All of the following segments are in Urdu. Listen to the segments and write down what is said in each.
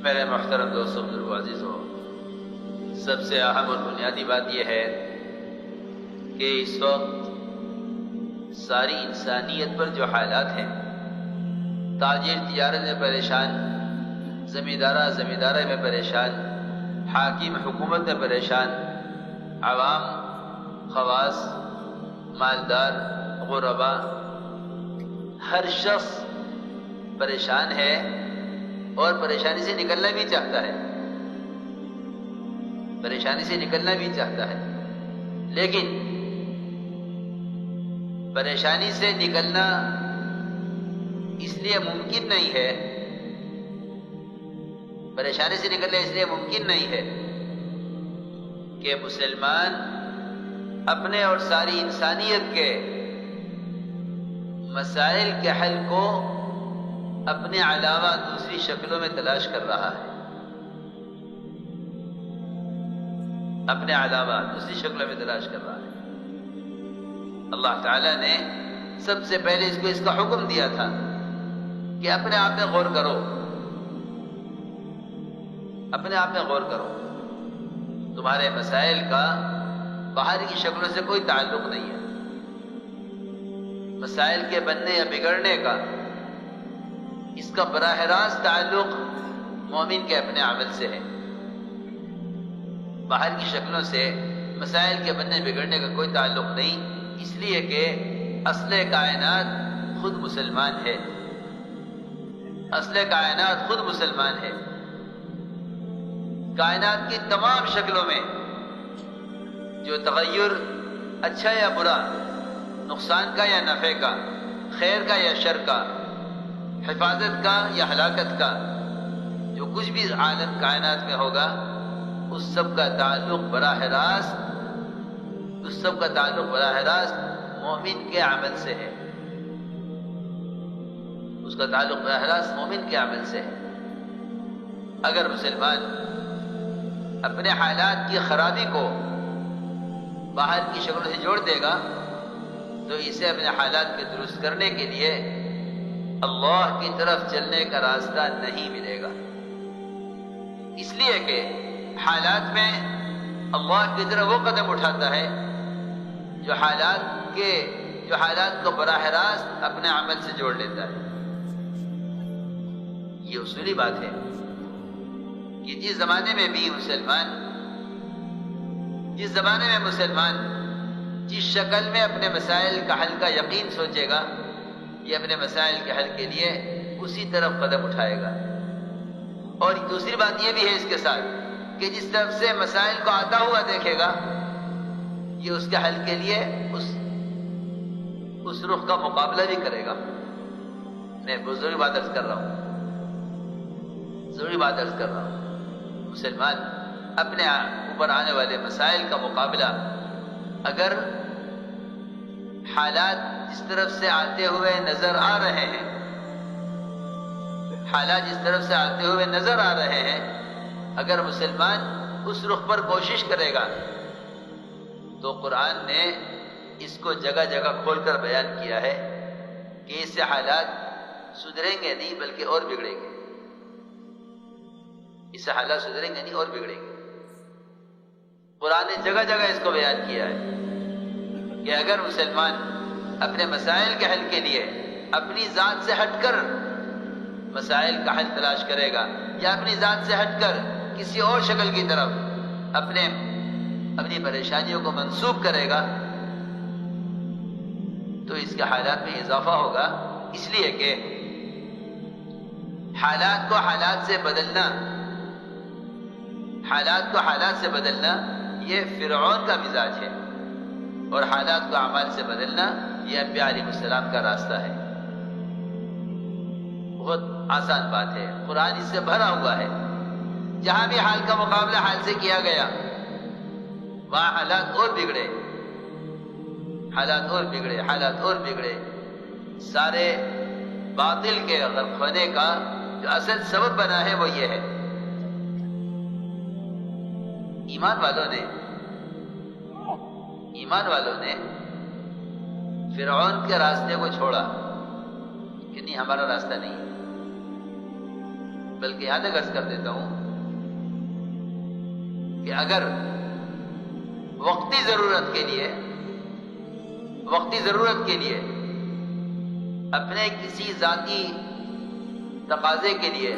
میرے محترم دوستوں، بزرگوں، عزیزوں، سب سے اہم اور بنیادی بات یہ ہے کہ اس وقت ساری انسانیت پر جو حالات ہیں، تاجر تجارت میں پریشان، زمیندارہ میں پریشان، حاکم حکومت میں پریشان، عوام، خواص، مالدار، غربا، ہر شخص پریشان ہے اور پریشانی سے نکلنا بھی چاہتا ہے، پریشانی سے نکلنا بھی چاہتا ہے، لیکن پریشانی سے نکلنا اس لیے ممکن نہیں ہے، پریشانی سے نکلنا اس لیے ممکن نہیں ہے کہ مسلمان اپنے اور ساری انسانیت کے مسائل کے حل کو اپنے علاوہ دوسری شکلوں میں تلاش کر رہا ہے، اپنے علاوہ دوسری شکلوں میں تلاش کر رہا ہے۔ اللہ تعالیٰ نے سب سے پہلے اس کا حکم دیا تھا کہ اپنے آپ میں غور کرو، اپنے آپ میں غور کرو، تمہارے مسائل کا باہر کی شکلوں سے کوئی تعلق نہیں ہے، مسائل کے بننے یا بگڑنے کا اس کا براہ راست تعلق مومن کے اپنے عمل سے ہے، باہر کی شکلوں سے مسائل کے بننے بگڑنے کا کوئی تعلق نہیں، اس لیے کہ اصل کائنات خود مسلمان ہے، اصل کائنات خود مسلمان ہے۔ کائنات کی تمام شکلوں میں جو تغیر اچھا یا برا، نقصان کا یا نفع کا، خیر کا یا شر کا، حفاظت کا یا ہلاکت کا، جو کچھ بھی عالم کائنات میں ہوگا اس سب کا تعلق براہ راست مومن کے عمل سے ہے، اس کا تعلق براہ راست مومن کے عمل سے ہے۔ اگر مسلمان اپنے حالات کی خرابی کو باہر کی شکلوں سے جوڑ دے گا تو اسے اپنے حالات کے درست کرنے کے لیے اللہ کی طرف چلنے کا راستہ نہیں ملے گا، اس لیے کہ حالات میں اللہ کی طرف وہ قدم اٹھاتا ہے جو حالات کو براہ راست اپنے عمل سے جوڑ لیتا ہے۔ یہ اصولی بات ہے کہ جس زمانے میں مسلمان جس شکل میں اپنے مسائل کا حل کا یقین سوچے گا، یہ اپنے مسائل کے حل کے لیے اسی طرف قدم اٹھائے گا۔ اور دوسری بات یہ بھی ہے اس کے ساتھ کہ جس طرف سے مسائل کو آتا ہوا دیکھے گا، یہ اس کے حل کے لیے اس رخ کا مقابلہ بھی کرے گا۔ میں ضروری بات عرض کر رہا ہوں، مسلمان اپنے اوپر آنے والے مسائل کا مقابلہ اگر حالات جس طرف سے آتے ہوئے نظر آ رہے ہیں، اگر مسلمان اس رخ پر کوشش کرے گا تو قرآن نے اس کو جگہ جگہ کھول کر بیان کیا ہے کہ اس سے حالات سدھریں گے نہیں بلکہ اور بگڑیں گے، اس سے حالات سدھریں گے نہیں اور بگڑیں گے۔ قرآن نے جگہ جگہ اس کو بیان کیا ہے کہ اگر مسلمان اپنے مسائل کے حل کے لیے اپنی ذات سے ہٹ کر مسائل کا حل تلاش کرے گا یا اپنی ذات سے ہٹ کر کسی اور شکل کی طرف اپنی پریشانیوں کو منسوب کرے گا تو اس کے حالات میں اضافہ ہوگا، اس لیے کہ حالات کو حالات سے بدلنا یہ فرعون کا مزاج ہے، اور حالات کو اعمال سے بدلنا یہ انبیاء علیہ السلام کا راستہ ہے۔ بہت آسان بات ہے، قرآن اس سے بھرا ہوا ہے۔ جہاں بھی حال کا مقابلہ حال سے کیا گیا وہاں حالات اور بگڑے، سارے باطل کے غرق ہونے کا جو اصل سبب بنا ہے وہ یہ ہے، ایمان والوں نے فرعون کے راستے کو چھوڑا کہ نہیں، ہمارا راستہ نہیں ہے، بلکہ یہاں تک عرض کر دیتا ہوں کہ اگر وقتی ضرورت کے لیے اپنے کسی ذاتی تقاضے کے لیے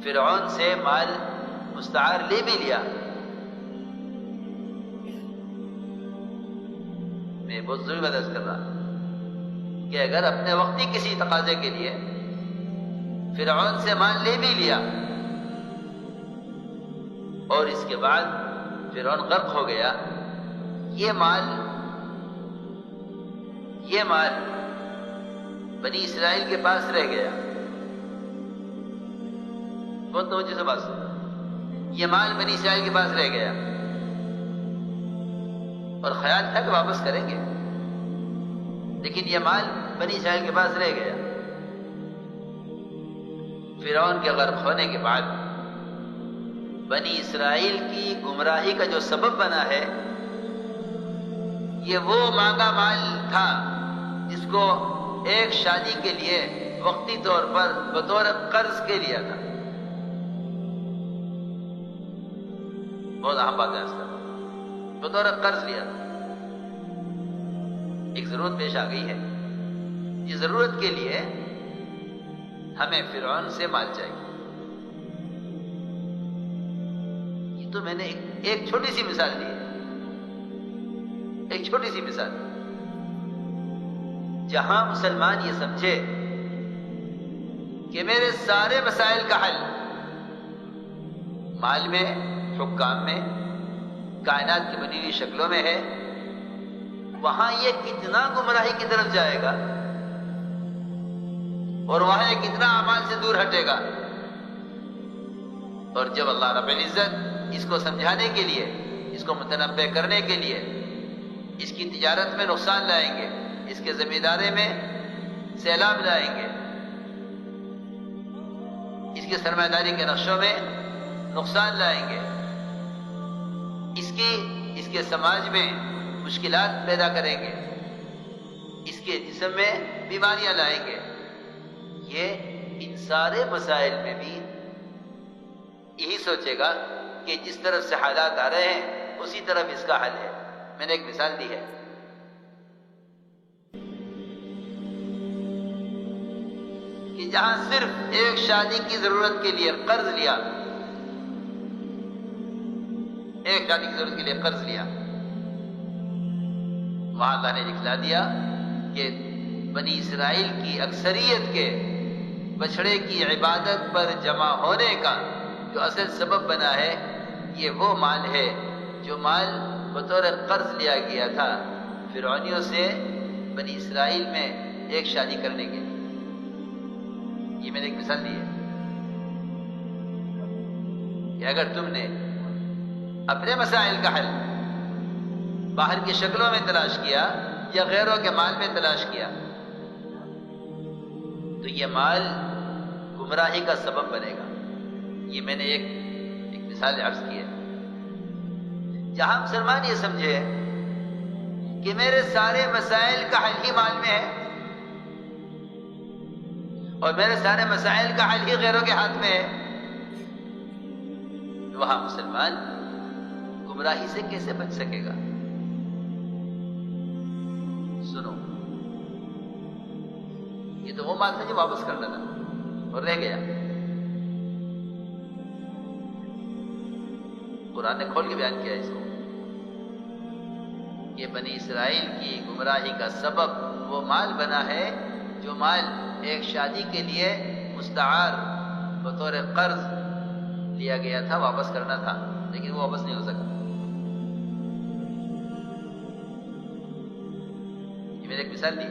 فرعون سے مال مستعار لے بھی لیا، میں بہت ضروری بات عرض کر رہا کہ اگر اپنے وقتی کسی تقاضے کے لیے فرعون سے مال لے بھی لیا اور اس کے بعد فرعون غرق ہو گیا، یہ مال بنی اسرائیل کے پاس رہ گیا. بہت توجہ سے بات سنو، یہ مال بنی اسرائیل کے پاس رہ گیا اور خیال تھا کہ واپس کریں گے، لیکن یہ مال بنی اسرائیل کے پاس رہ گیا. فرعون کے غرق ہونے کے بعد بنی اسرائیل کی گمراہی کا جو سبب بنا ہے، یہ وہ مانگا مال تھا جس کو ایک شادی کے لیے وقتی طور پر بطور قرض کے لیا تھا. بہت اہم بات ہے اس کا، بطور قرض لیا تھا. ایک ضرورت پیش آ گئی ہے، یہ ضرورت کے لیے ہمیں فرعون سے مال چاہیے. یہ تو میں نے ایک چھوٹی سی مثال دی ہے، ایک چھوٹی سی مثال. جہاں مسلمان یہ سمجھے کہ میرے سارے مسائل کا حل مال میں، حکام میں، کائنات کی بنی ہوئی شکلوں میں ہے، وہاں یہ کتنا گمراہی کی طرف جائے گا اور وہاں یہ کتنا اعمال سے دور ہٹے گا. اور جب اللہ رب العزت اس کو سمجھانے کے لیے، اس کو متنبع کرنے کے لیے اس کی تجارت میں نقصان لائیں گے، اس کے زمینداری میں سیلاب لائیں گے، اس کے سرمایہ داری کے نقشوں میں نقصان لائیں گے، اس کے سماج میں مشکلات پیدا کریں گے، اس کے جسم میں بیماریاں لائیں گے، یہ ان سارے مسائل میں بھی یہی سوچے گا کہ جس طرف سے حالات آ رہے ہیں اسی طرف اس کا حل ہے. میں نے ایک مثال دی ہے کہ جہاں صرف ایک شادی کی ضرورت کے لیے قرض لیا، ایک شادی کی ضرورت کے لیے قرض لیا، وہاں اللہ نے دکھلا دیا کہ بنی اسرائیل کی اکثریت کے بچڑے کی عبادت پر جمع ہونے کا جو اصل سبب بنا ہے، یہ وہ مال ہے جو مال بطور قرض لیا گیا تھا فرعونیوں سے بنی اسرائیل میں ایک شادی کرنے کے لیے. یہ میں نے ایک مثال دی ہے کہ اگر تم نے اپنے مسائل کا حل باہر کی شکلوں میں تلاش کیا یا غیروں کے مال میں تلاش کیا تو یہ مال گمراہی کا سبب بنے گا. یہ میں نے ایک مثال عرض کی ہے. جہاں مسلمان یہ سمجھے کہ میرے سارے مسائل کا حل ہی مال میں ہے اور میرے سارے مسائل کا حل ہی غیروں کے ہاتھ میں ہے، وہاں مسلمان گمراہی سے کیسے بچ سکے گا؟ سنو، یہ تو وہ مال تھا جو واپس کرنا تھا اور رہ گیا. قرآن نے کھول کے بیان کیا اس کو کہ بنی اسرائیل کی گمراہی کا سبب وہ مال بنا ہے جو مال ایک شادی کے لیے مستعار بطور قرض لیا گیا تھا، واپس کرنا تھا، لیکن وہ واپس نہیں ہو سکا. یہ میں نے ایک مثال دی.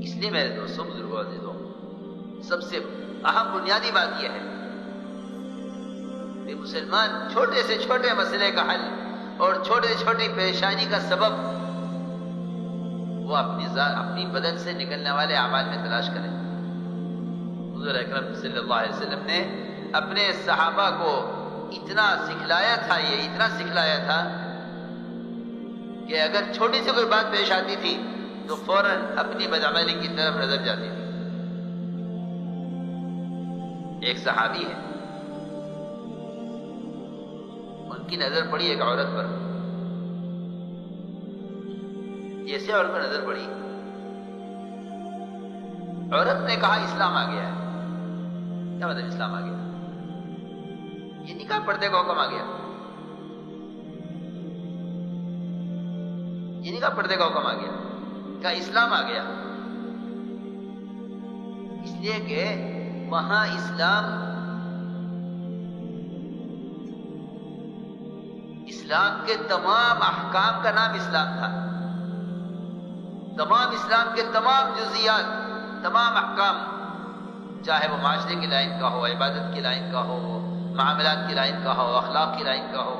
اس لیے میرے دوستوں، بزرگوں، عزیزوں، سب سے اہم بنیادی بات یہ ہے کہ مسلمان چھوٹے سے چھوٹے مسئلے کا حل اور چھوٹے سے چھوٹی پریشانی کا سبب وہ اپنی بدن سے نکلنے والے اعمال میں تلاش کرے. حضور اکرم صلی اللہ علیہ وسلم نے اپنے صحابہ کو اتنا سکھلایا تھا کہ اگر چھوٹی سی کوئی بات پیش آتی تھی تو فوراً اپنی بدعملی کی طرف نظر جاتی تھی. ایک صحابی ہے، ان کی نظر پڑی ایک عورت پر. جیسے عورت پر نظر پڑی، عورت نے کہا اسلام آ گیا ہے. کیا مطلب اسلام آ گیا؟ یہ نکاح پردے کا حکم آ گیا. یہ نکاح پردے کا حکم آ گیا، کہا اسلام آ گیا. اس لیے کہ وہاں اسلام کے تمام احکام کا نام اسلام تھا. تمام اسلام کے تمام جزیات، تمام احکام، چاہے وہ معاشرے کی لائن کا ہو، عبادت کی لائن کا ہو، معاملات کی لائن کا ہو، اخلاق کی لائن کا ہو،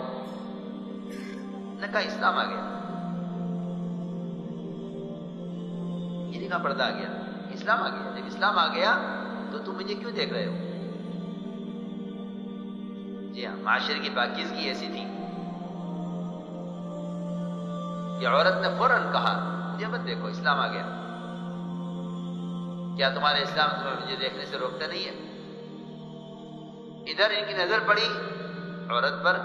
نے کہا اسلام آ گیا. یہ نہیں کہا پردہ آ گیا، اسلام آ گیا. جب اسلام آ گیا تو تم مجھے کیوں دیکھ رہے ہو؟ جی ہاں، معاشرے کی پاکیزگی ایسی تھی. یہ عورت نے فوراً کہا مجھے مت دیکھو، اسلام آ گیا. کیا تمہارے اسلام تمہیں مجھے دیکھنے سے روکتا نہیں ہے؟ ادھر ان کی نظر پڑی عورت پر،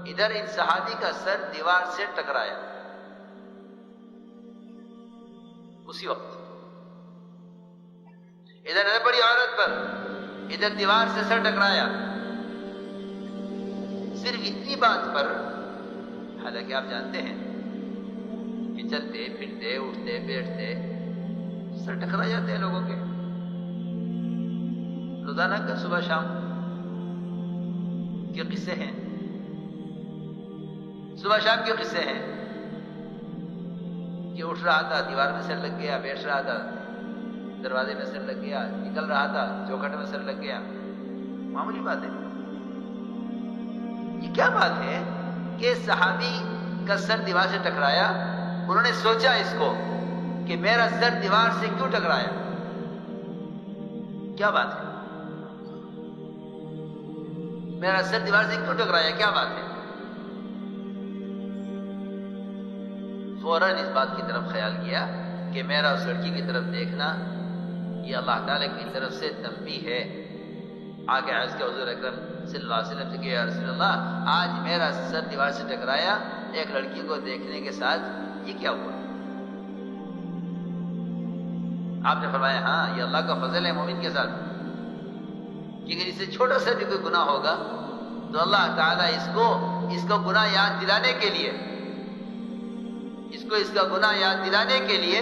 ادھر ان صحابی کا سر دیوار سے ٹکرایا. اسی وقت ادھر نظر پڑی عورت پر، ادھر دیوار سے سر ٹکرایا. صرف اتنی بات پر، حالانکہ آپ جانتے ہیں کہ چلتے پھرتے اٹھتے بیٹھتے سر ٹکرا جاتے ہیں لوگوں کے، روزانہ کا صبح شام کے قصے ہیں، صبح شام کے قصے ہیں کہ اٹھ رہا تھا دیوار میں سر لگ گیا، بیٹھ رہا تھا دروازے میں سر لگ گیا، نکل رہا تھا چوکھٹ میں سر لگ گیا. معمولی بات ہے. یہ کیا بات ہے کہ صحابی کا سر دیوار سے ٹکرایا؟ انہوں نے سوچا اس کو کہ میرا سر دیوار سے کیوں ٹکرایا؟ کیا بات ہے؟ میرا سر دیوار سے کیوں ٹکرایا؟ کیا بات ہے؟ فوراً اس بات کی طرف خیال کیا کہ میرا اس لڑکی کی طرف دیکھنا یہ اللہ تعالیٰ کی طرف سے تنبیہ ہے. آگے عرض کے حضور اکرم صلی اللہ علیہ وسلم سے کہ یا رسول اللہ، آج میرا سر دیوار سے ٹکرایا ایک لڑکی کو دیکھنے کے ساتھ، یہ کیا ہوا؟ آپ نے فرمایا ہاں، یہ اللہ کا فضل ہے مومن کے ساتھ، کیونکہ اس سے چھوٹا سا بھی کوئی گناہ ہوگا تو اللہ تعالیٰ اس کو گناہ یاد دلانے کے لیے، اس کا گناہ یاد دلانے کے لیے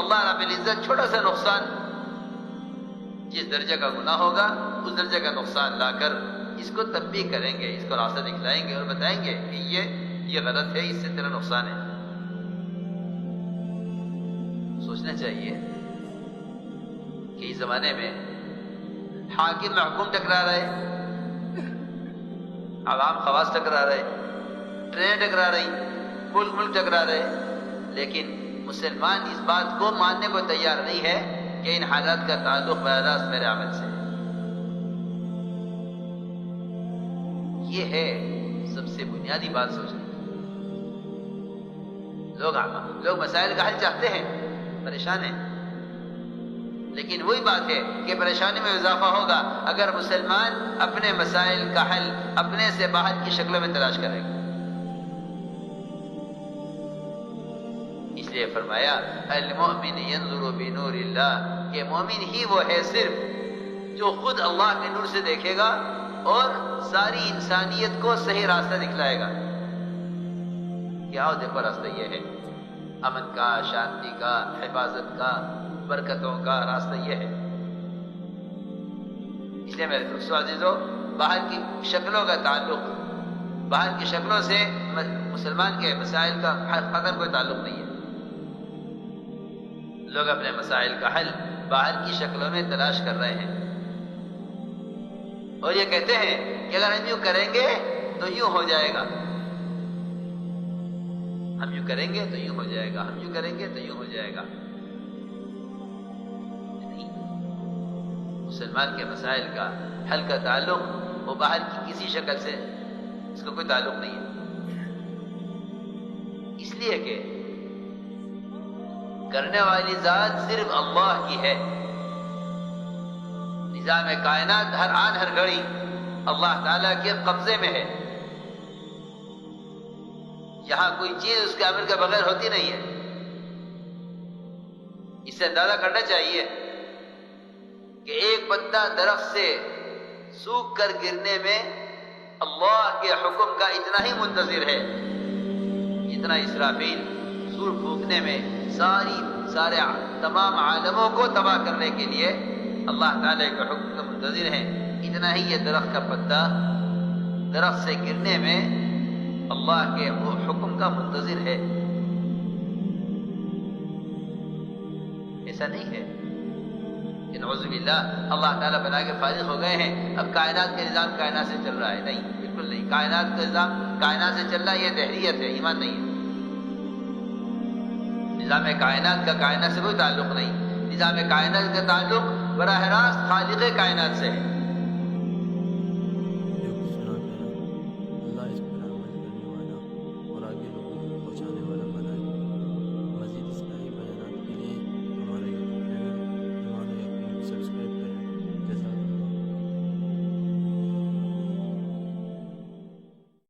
اللہ رب العزت چھوٹا سا نقصان، جس درجے کا گناہ ہوگا اس درجے کا نقصان لا کر اس کو تنبیہ کریں گے، اس کو راستہ دکھلائیں گے اور بتائیں گے کہ یہ غلط ہے، اس سے تیرا نقصان ہے. سوچنا چاہیے کہ اس زمانے میں حاکم محکوم ٹکرا رہے، عوام خواص ٹکرا رہے، ٹرین ٹکرا رہی، ملک ٹکرا رہے، لیکن مسلمان اس بات کو ماننے کو تیار نہیں ہے کہ ان حالات کا تعلق براہ راست میرے عمل سے. یہ ہے سب سے بنیادی بات سوچنے. لوگ مسائل کا حل چاہتے ہیں، پریشان ہیں، لیکن وہی بات ہے کہ پریشانی میں اضافہ ہوگا اگر مسلمان اپنے مسائل کا حل اپنے سے باہر کی شکلوں میں تلاش کرے گا. اس لیے فرمایا المؤمن ينظر بنور اللہ، کہ مومن ہی وہ ہے صرف جو خود اللہ کے نور سے دیکھے گا اور ساری انسانیت کو صحیح راستہ دکھلائے گا. کیا ہو دیکھو راستہ یہ ہے، امن کا، شانتی کا، حفاظت کا، برکتوں کا راستہ یہ ہے. اس لیے میرے دوستو عزیزو، باہر کی شکلوں کا تعلق، باہر کی شکلوں سے مسلمان کے مسائل کا ختم کوئی تعلق نہیں ہے. لوگ اپنے مسائل کا حل باہر کی شکلوں میں تلاش کر رہے ہیں اور یہ کہتے ہیں کہ اگر ہم یوں کریں گے تو یوں ہو جائے گا، ہم یوں کریں گے تو یوں ہو جائے گا، ہم یوں کریں گے تو یوں ہو جائے گا. نہیں، مسلمان کے مسائل کا حل کا تعلق وہ باہر کی کسی شکل سے اس کو کوئی تعلق نہیں ہے. اس لیے کہ کرنے والی ذات صرف اللہ کی ہے. نظام کائنات ہر آن ہر گھڑی اللہ تعالیٰ کے قبضے میں ہے. یہاں کوئی چیز اس کے امر کے بغیر ہوتی نہیں ہے. اس سے اندازہ کرنا چاہیے کہ ایک پتا درخت سے سوکھ کر گرنے میں اللہ کے حکم کا اتنا ہی منتظر ہے جتنا اسرافیل سور پھونکنے میں سارے تمام عالموں کو تباہ کرنے کے لیے اللہ تعالیٰ کے حکم کا منتظر ہے. اتنا ہی یہ درخت کا پتا درخت سے گرنے میں اللہ کے حکم کا منتظر ہے. ایسا نہیں ہے کہ نعوذ باللہ اللہ تعالیٰ بنا کے فارغ ہو گئے ہیں، اب کائنات کا نظام کائنات سے چل رہا ہے. نہیں، بالکل نہیں. کائنات کا نظام کائنات سے چل رہا ہے، یہ دہریت ہے، ایمان نہیں ہے. نظام کائنات کا کائنات سے کوئی تعلق نہیں. نظام کائنات کا تعلق براہ راست خالق کائنات سے ہے.